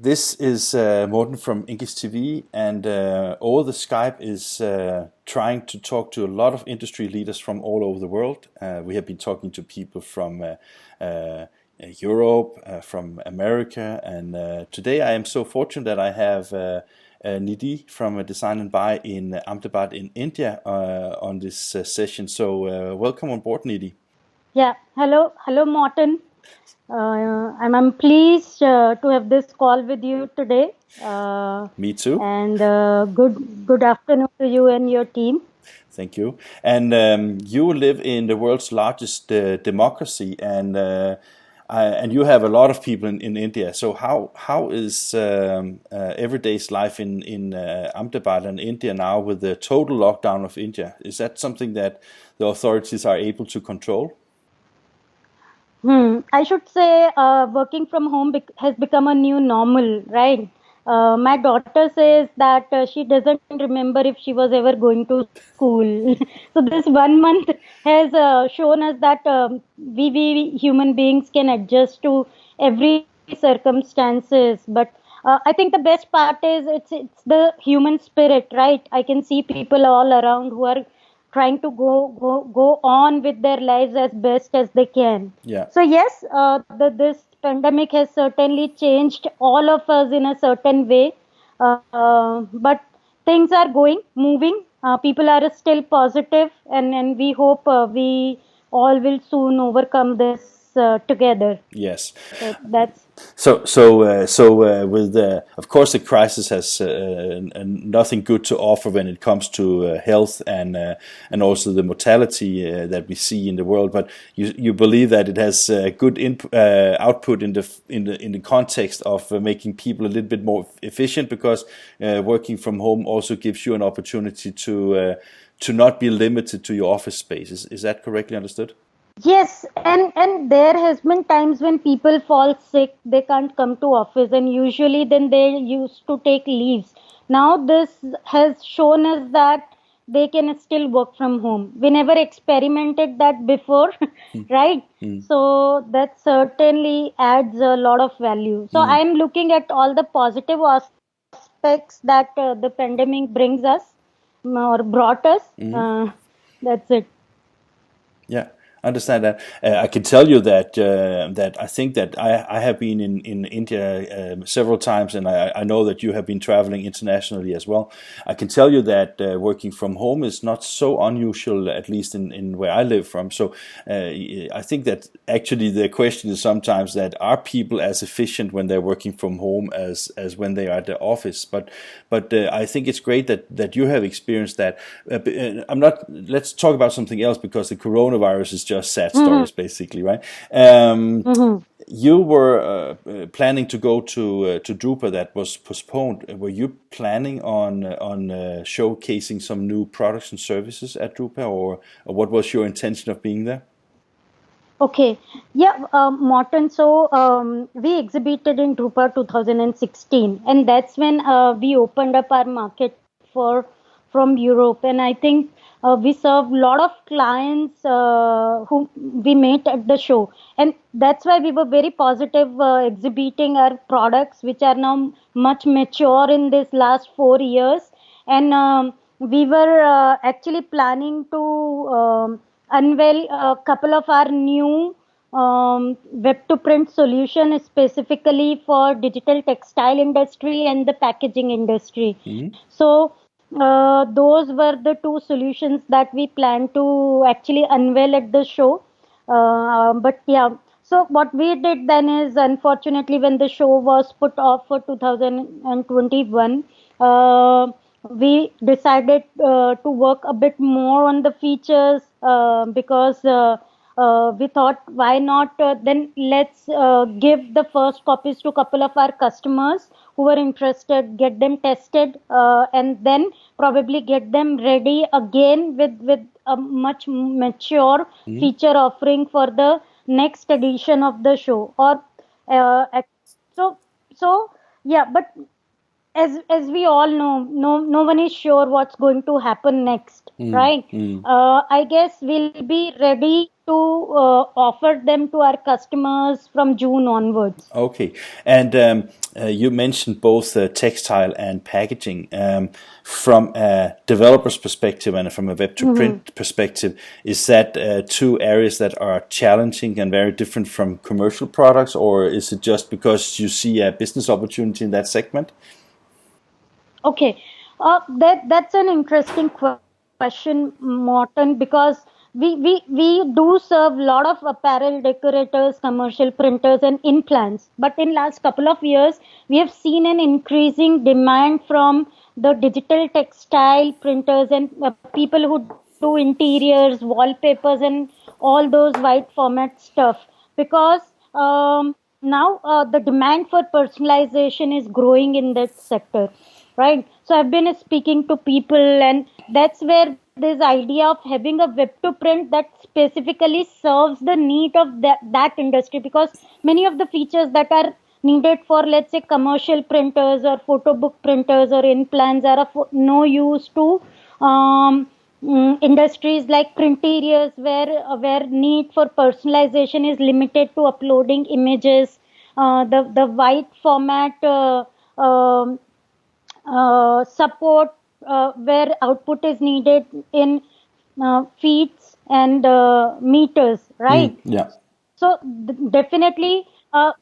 This is Morten from INKISH TV, and Over the Skype is trying to talk to a lot of industry leaders from all over the world. We have been talking to people from Europe, from America, and today I am so fortunate that I have Nidhi from Design and Buy in Ahmedabad in India on this session. So welcome on board, Nidhi. Yeah, hello, Morten. I'm pleased to have this call with you today. Me too. And good afternoon to you and your team. Thank you. And you live in the world's largest democracy, and you have a lot of people in India. So how is everyday's life in Ahmedabad and India now with the total lockdown of India? Is that something that the authorities are able to control? I should say working from home has become a new normal, right? My daughter says that she doesn't remember if she was ever going to school. So this 1 month has shown us that we human beings can adjust to every circumstances. But I think the best part is it's the human spirit, right? I can see people all around who are trying to go on with their lives as best as they can. Yeah. So yes, this pandemic has certainly changed all of us in a certain way, but things are moving. People are still positive, and we hope we all will soon overcome this together. Yes. So that's. With of course the crisis has nothing good to offer when it comes to health and also the mortality that we see in the world. But you believe that it has good output in the context of making people a little bit more efficient, because working from home also gives you an opportunity to not be limited to your office space. Is that correctly understood? Yes, and there has been times when people fall sick, they can't come to office, and usually then they used to take leaves. Now this has shown us that they can still work from home. We never experimented that before, right? So that certainly adds a lot of value. So I'm looking at all the positive aspects that the pandemic brings us or brought us. That's it. Yeah, I understand that. I can tell you that I think that I have been in India several times, and I know that you have been traveling internationally as well. I can tell you that working from home is not so unusual, at least in where I live from. So I think that actually the question is sometimes that are people as efficient when they're working from home as when they are at the office? But I think it's great that you have experienced that. I'm not. Let's talk about something else, because the coronavirus is just sad stories, basically, right? You were planning to go to drupa that was postponed. Were you planning on showcasing some new products and services at drupa, or what was your intention of being there? Okay, yeah, Morton. So we exhibited in Drupa 2016, and that's when we opened up our market for from Europe. And I think we serve a lot of clients who we met at the show, and that's why we were very positive exhibiting our products, which are now much mature in this last 4 years. And we were actually planning to. Unveil a couple of our new web to print solution specifically for digital textile industry and the packaging industry. So those were the two solutions that we plan to actually unveil at the show. But yeah, so what we did then is, unfortunately, when the show was put off for 2021, we decided to work a bit more on the features because we thought, why not then let's give the first copies to a couple of our customers who were interested, get them tested, and then probably get them ready again with a much mature feature offering for the next edition of the show. Or so so yeah, but as we all know, no one is sure what's going to happen next, right? I guess we'll be ready to offer them to our customers from June onwards. Okay, and you mentioned both textile and packaging. From a developer's perspective and from a web to print perspective, is that two areas that are challenging and very different from commercial products, or is it just because you see a business opportunity in that segment? Okay, that's an interesting question, Morton, because we do serve a lot of apparel decorators, commercial printers, and implants. But in last couple of years, we have seen an increasing demand from the digital textile printers and people who do interiors, wallpapers, and all those wide format stuff. Because now the demand for personalization is growing in that sector, right? So I've been speaking to people, and that's where this idea of having a web to print that specifically serves the need of that industry, because many of the features that are needed for, let's say, commercial printers or photo book printers or implants are of no use to industries like printeriors, where need for personalization is limited to uploading images, the wide format support, where output is needed in feet and meters, right? Yeah. So definitely a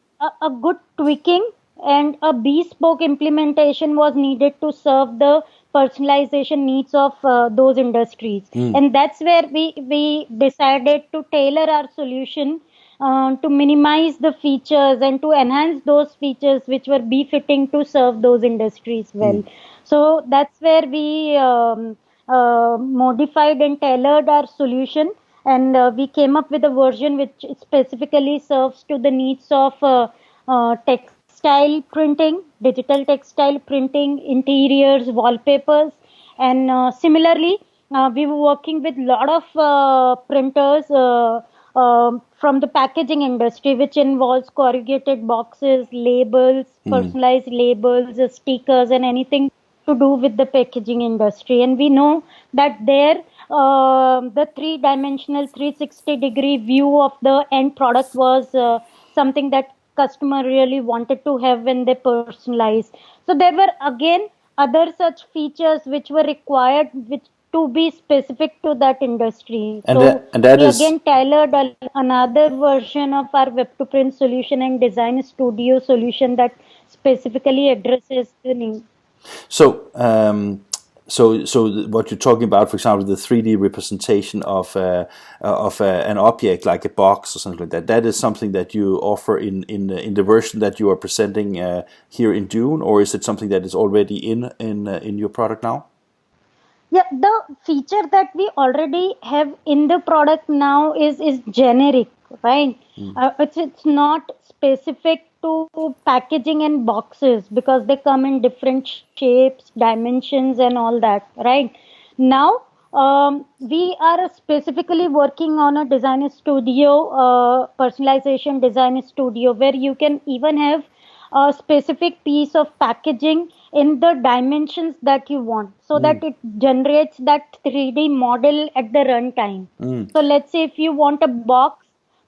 good tweaking and a bespoke implementation was needed to serve the personalization needs of those industries. And that's where we decided to tailor our solution to minimize the features and to enhance those features which were befitting to serve those industries well. So that's where we modified and tailored our solution, and we came up with a version which specifically serves to the needs of textile printing, digital textile printing, interiors, wallpapers, and similarly, we were working with a lot of printers from the packaging industry, which involves corrugated boxes, labels, personalized labels, stickers, and anything to do with the packaging industry. And we know that there, the three-dimensional 360-degree view of the end product was something that customer really wanted to have when they personalize. So there were again other such features which were required, which to be specific to that industry. And So that we is again tailored another version of our web to print solution and design studio solution that specifically addresses the need. so. So what you're talking about, for example, the 3D representation of an object like a box or something like that, that is something that you offer in the version that you are presenting here in June, or is it something that is already in your product now? Yeah, the feature that we already have in the product now is generic, right? It's not specific to packaging and boxes because they come in different shapes, dimensions, and all that, right? Now, we are specifically working on a design studio, personalization design studio, where you can even have a specific piece of packaging in the dimensions that you want, so that it generates that 3D model at the runtime. So let's say if you want a box,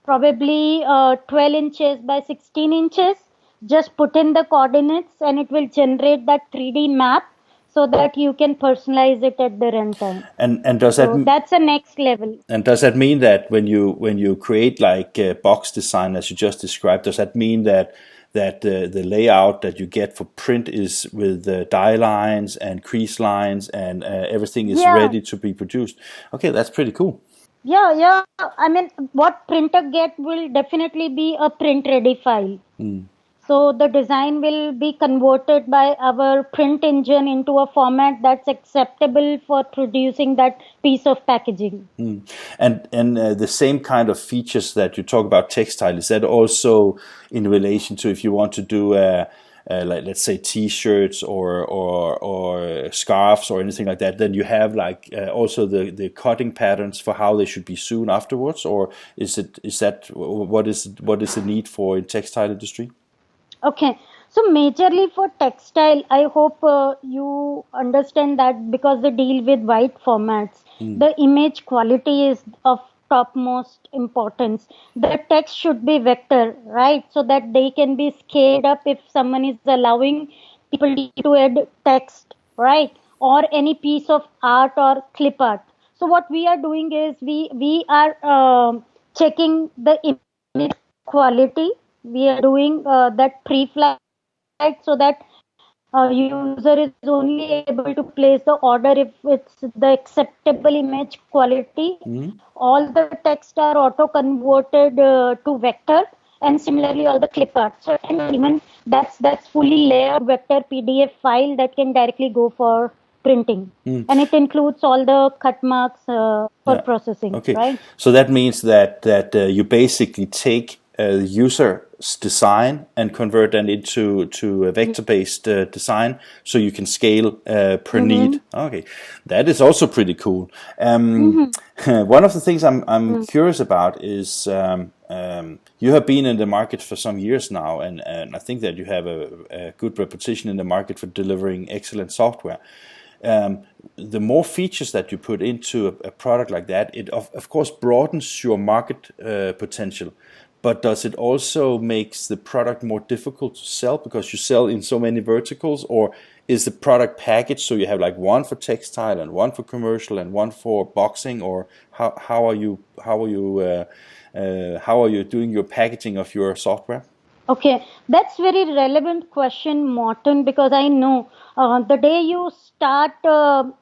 probably 12 inches by 16 inches, just put in the coordinates and it will generate that 3D map so that you can personalize it at the runtime. And does So that that's the next level. and does that mean that when you create like a box design as you just described, does that mean that the layout that you get for print is with die lines and crease lines and everything is Yeah, ready to be produced? Okay, that's pretty cool. yeah. I mean, what printer get will definitely be a print ready file. So the design will be converted by our print engine into a format that's acceptable for producing that piece of packaging. And the same kind of features that you talk about textile, is that also in relation to if you want to do like let's say t-shirts or scarves or anything like that, then you have like also the cutting patterns for how they should be sewn afterwards, or is that what is the need for in textile industry? Okay, so majorly for textile, I hope you understand that because they deal with wide formats, the image quality is of topmost importance. The text should be vector, right? So that they can be scaled up if someone is allowing people to add text, right? Or any piece of art or clip art. So what we are doing is we are checking the image quality. We are doing that pre-flight so that user is only able to place the order if it's the acceptable image quality. All the text are auto converted to vector, and similarly all the clip art. So and even that's fully layered vector PDF file that can directly go for printing, and it includes all the cut marks for processing. Okay. Right? So that means that you basically take the user's design and convert that into a vector-based design, so you can scale per need. Okay, that is also pretty cool. One of the things I'm curious about is you have been in the market for some years now, and I think that you have a good reputation in the market for delivering excellent software. The more features that you put into a product like that, it of course broadens your market potential. But does it also makes the product more difficult to sell because you sell in so many verticals, or is the product packaged so you have like one for textile and one for commercial and one for boxing, or how are you doing your packaging of your software? Okay, that's very relevant question, Morton, because I know the day you start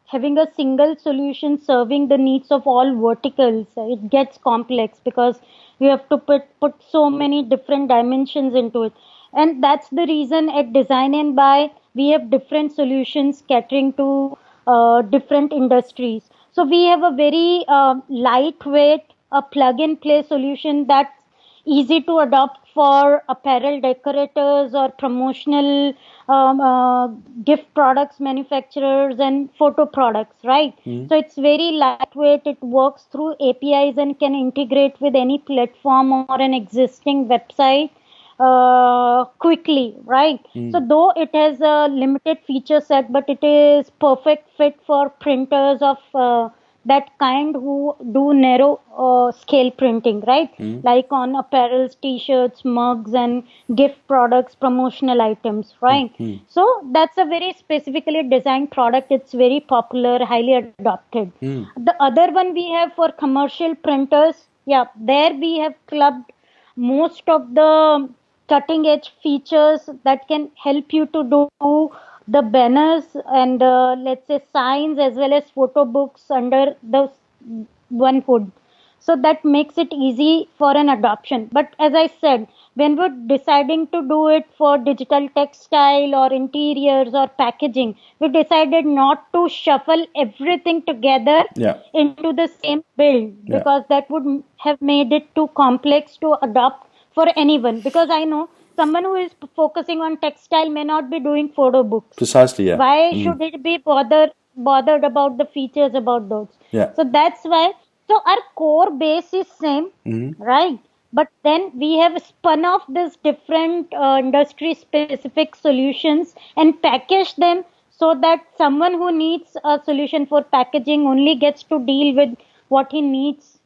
having a single solution serving the needs of all verticals, it gets complex because you have to put so many different dimensions into it. And that's the reason at Design and Buy, we have different solutions catering to different industries. So we have a very lightweight, a plug and play solution that's easy to adopt for apparel decorators or promotional gift products manufacturers and photo products, right? So it's very lightweight. It works through APIs and can integrate with any platform or an existing website quickly, right? So though it has a limited feature set, but it is perfect fit for printers of that kind who do narrow scale printing, right? Like on apparels, t-shirts, mugs, and gift products, promotional items, right? So that's a very specifically designed product. It's very popular, highly adopted. The other one we have for commercial printers, yeah, there we have clubbed most of the cutting edge features that can help you to do the banners and let's say signs as well as photo books under the one hood, so that makes it easy for an adoption. But as I said, when we're deciding to do it for digital textile or interiors or packaging, we decided not to shuffle everything together into the same build, because that would have made it too complex to adopt for anyone. Because I know someone who is focusing on textile may not be doing photo books. Precisely, yeah. Why should it be bothered about the features about those? Yeah. So that's why. So our core base is same, right? But then we have spun off this different industry specific solutions and packaged them so that someone who needs a solution for packaging only gets to deal with what he needs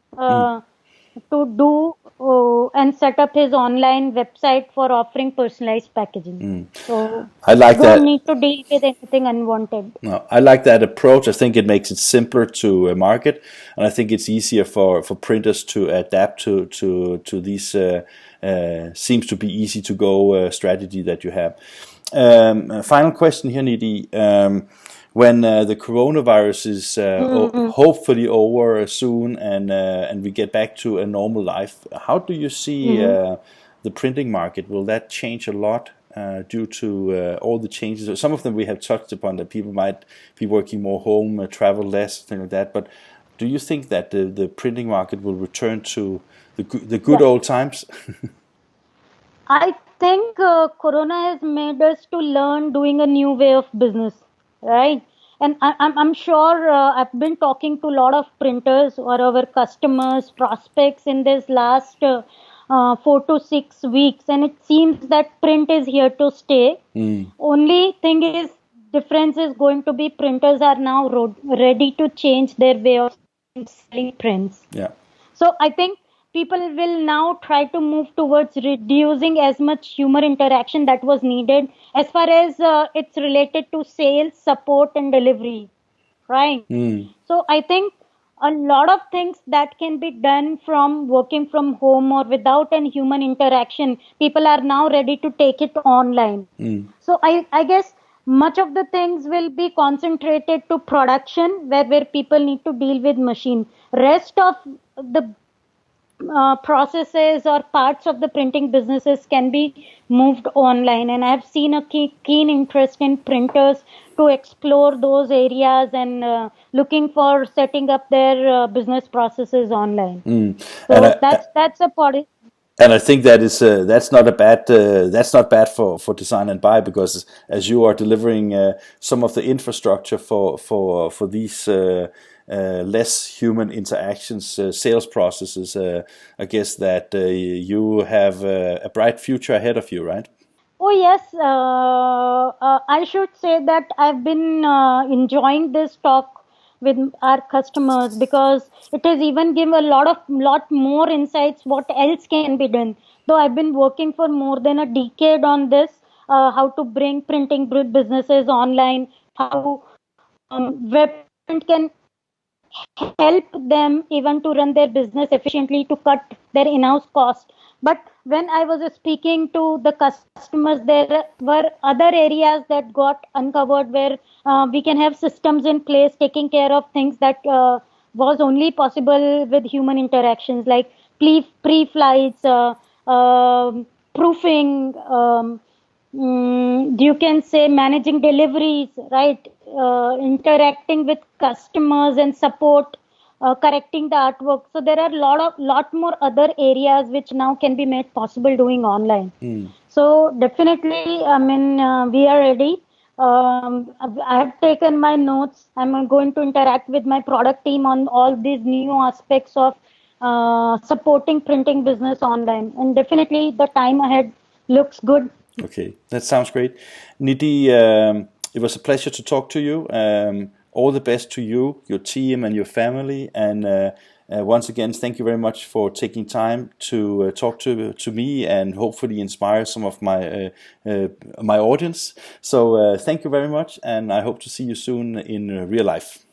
to do and set up his online website for offering personalized packaging. So I like don't that. need to deal with anything unwanted. No, I like that approach. I think it makes it simpler to market, and I think it's easier for printers to adapt to these seems to be easy to go strategy that you have. Final question here, Nidhi. When the coronavirus is hopefully over soon, and we get back to a normal life, how do you see the printing market? Will that change a lot due to all the changes? Some of them we have touched upon, that people might be working more home, travel less, things like that. But do you think that the printing market will return to the good old times? I think Corona has made us to learn doing a new way of business, right? And I'm sure I've been talking to a lot of printers or our customers, prospects in this last 4 to 6 weeks, and it seems that print is here to stay. Only thing is, difference is going to be printers are now ready to change their way of selling prints. Yeah. So I think people will now try to move towards reducing as much human interaction that was needed as far as it's related to sales, support, and delivery, right? So I think a lot of things that can be done from working from home or without any human interaction, people are now ready to take it online. So I guess much of the things will be concentrated to production where people need to deal with machine. Rest of the processes or parts of the printing businesses can be moved online, and I've seen a keen interest in printers to explore those areas and looking for setting up their business processes online. And So that's a part. and I think that is that's not bad for design and buy, because as you are delivering some of the infrastructure for these less human interactions, sales processes, I guess that you have a bright future ahead of you, right? Oh yes, I should say that I've been enjoying this talk with our customers because it has even given a lot more insights what else can be done. Though I've been working for more than a decade on this, how to bring printing businesses online, how web print can help them even to run their business efficiently to cut their in-house cost. But when I was speaking to the customers, there were other areas that got uncovered where we can have systems in place taking care of things that was only possible with human interactions, like pre-flights, proofing, you can say managing deliveries, right? Interacting with customers and support, correcting the artwork. So there are lot more other areas which now can be made possible doing online. So definitely, I mean, we are ready. I have taken my notes. I'm going to interact with my product team on all these new aspects of supporting printing business online. And definitely, the time ahead looks good. Okay, that sounds great. Nidhi, it was a pleasure to talk to you. All the best to you, your team, and your family. And once again, thank you very much for taking time to talk to me and hopefully inspire some of my audience. So thank you very much, and I hope to see you soon in real life.